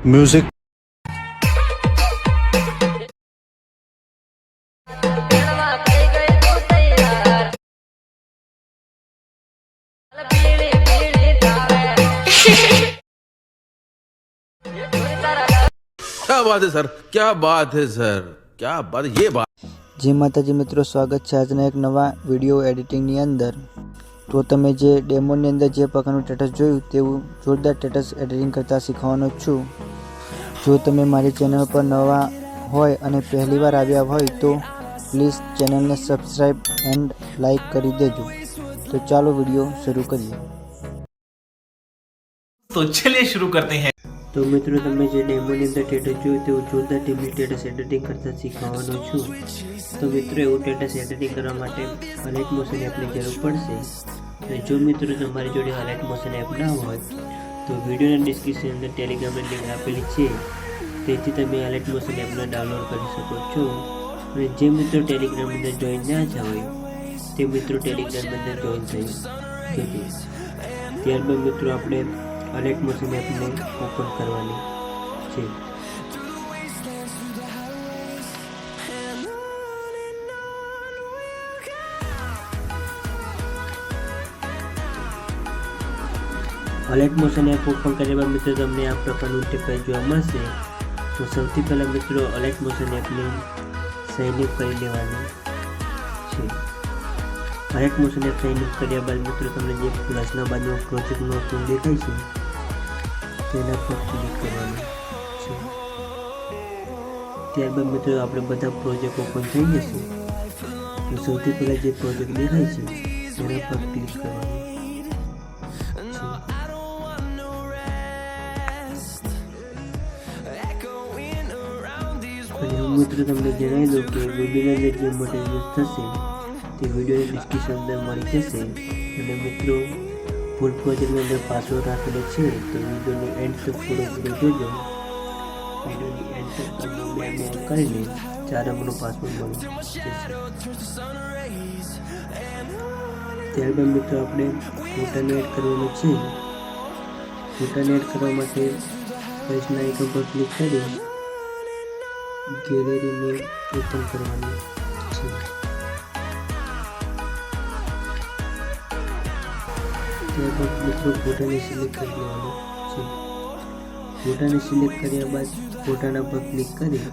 music. क्या बात है सर, क्या बात है सर, क्या बात है ये बात। जय माताजी मित्रों, स्वागत है आज एक नवा विडियो एडिटिंगनी अंदर। तो तमे जे डेमोनी अंदर जे प्रकारનું સ્ટેટસ જોયું તેવું જોરદાર સ્ટેટસ એડિટિંગ કરતા શીખવાનો છું। જો તમે મારી ચેનલ પર નવા હોય અને પહેલીવાર આવ્યા હોય તો પ્લીઝ ચેનલને સબસ્ક્રાઇબ એન્ડ લાઈક કરી દેજો। તો ચાલો વિડિયો શરૂ કરીએ। तो चलिए शुरू करते हैं। તો મિત્રો તમે જે ડેમોની અંદર સ્ટેટસ જોયું તેવું જોરદાર ટીમની સ્ટેટસ એડિટિંગ કરતા શીખવાનો છું। તો મિત્રો એવું સ્ટેટસ એડિટિંગ કરવા માટે અલાઇટ મોશન એપની જરૂર પડશે। અને જો મિત્રો તમારી જોડે અલાઇટ મોશન એપ ના હોય તો વિડીયોના ડિસ્ક્રિપ્શન અંદર ટેલિગ્રામની લિંક આપેલી છે, તેથી તમે અલાઇટ મોશન એપને ડાઉનલોડ કરી શકો છો। અને જે મિત્રો ટેલિગ્રામની અંદર જોઈન ના થયા હોય તે મિત્રો ટેલિગ્રામની અંદર જોઈન થઈ શકે। ત્યારબાદ મિત્રો આપણે અલાઇટ મોશન એપને ઓપન કરવાની છે। અલાઇટ મોશન એપ ઓપન કર્યા બાદ મિત્રો તમને આ પ્રકારનું ઇન્ટરફેસ જોવા મળશે। તો સૌથી પહેલાં મિત્રો અલાઇટ મોશન એપને સાઇન અપ કરી લેવાની છે। અલાઇટ મોશન એપ સાઇન અપ કર્યા બાદ મિત્રો તમને જે પ્લસના બાજુમાં પ્રોજેક્ટનો ઓપ્શન દેખાય છે તેના પર ક્લિક કરવાનું છે। ત્યારબાદ મિત્રો આપણે બધા પ્રોજેક્ટ ઓપન થઈ જશે। તો સૌથી પહેલાં જે પ્રોજેક્ટ દેખાય છે તેના પર ક્લિક કરવાનું છે। અને હું મિત્રો તમને જણાવી દઉં કે વિડીયોની અંદર જે મટીરિયલ થશે તે વિડીયોની ડિસ્ક્રિપ્શન અંદર મળી જશે। અને મિત્રો ફૂલ પ્રોજેક્ટની અંદર પાસવર્ડ રાખેલો છે, તો વિડીયોની એન્ડ તક પૂરો જોજો। વિડીયોની એન્ડ તક તમે ઓન કરીને 4 અંકનો પાસવર્ડ મળી જશે। ત્યારબાદ મિત્રો આપણે ફોટાને એડ કરવાનો છે। ફોટાને એડ કરવા માટે પ્લસના આઇકન પર ક્લિક કરી ગેલેરીને ઓપન કરવાની છે। ત્યારબાદ મિત્રો ફોટાને સિલેક્ટ કરી લેવાનું છે। ફોટાને સિલેક્ટ કર્યા બાદ ફોટાના પર ક્લિક કરી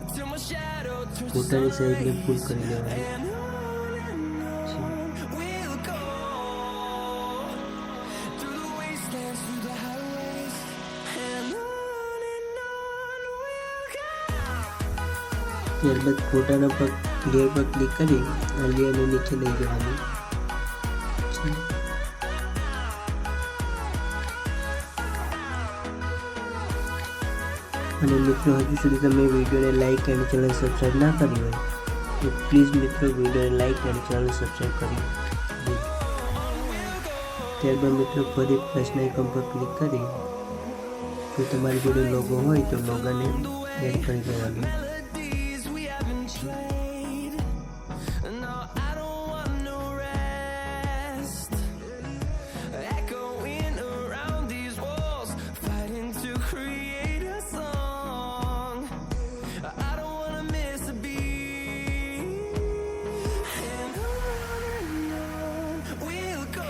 ફોટાની સાઈઝને ફૂલ કરી લેવાની છે। ત્યારબાદ ફોટાના પર લેયર પર ક્લિક કરી આ લેયરને નીચે લઈ જવાનું છે। અને મિત્રો હજુ સુધી તમે વિડીયોને લાઈક અને ચેનલ સબસ્ક્રાઈબ ના કરી હોય તો પ્લીઝ મિત્રો વિડીયોને લાઈક અને ચેનલ સબસ્ક્રાઈબ કરી દેજો। ત્યારબાદ મિત્રો ફરી પ્લસના આઇકન પર ક્લિક કરી જો તમારી જોડે લોગો હોય તો લોગોને એડ કરી દેવાનું છે।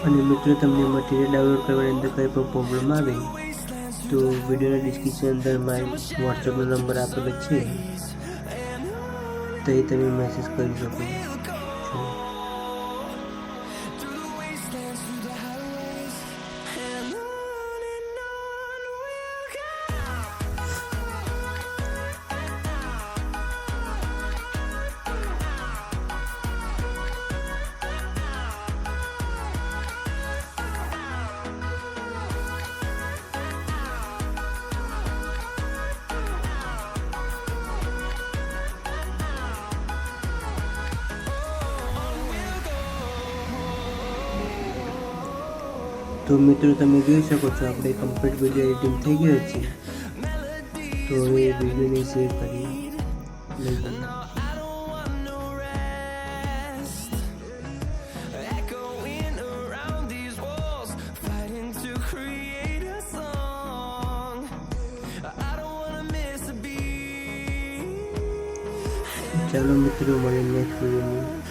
અને મિત્રો તમને મટીરિયલ ડાઉનલોડ કરવાની અંદર કંઈ પણ પ્રોબ્લેમ આવે તો વિડીયોના ડિસ્ક્રિપ્શન અંદર મારી વોટ્સએપનો નંબર આપેલો છે, તો એ તમે મેસેજ કરી શકો છો। તો મિત્રો તમે જોઈ શકો છો આપણે કમ્પ્લીટ વિડીયો એડિટિંગ થઈ ગયો છે। તો હવે વિડીયોને સેવ કરી લઈએ। Fighting to create a song. I don't wanna miss ચાલો મિત્રો મળીએ નેક્સ્ટ વિડીયોમાં.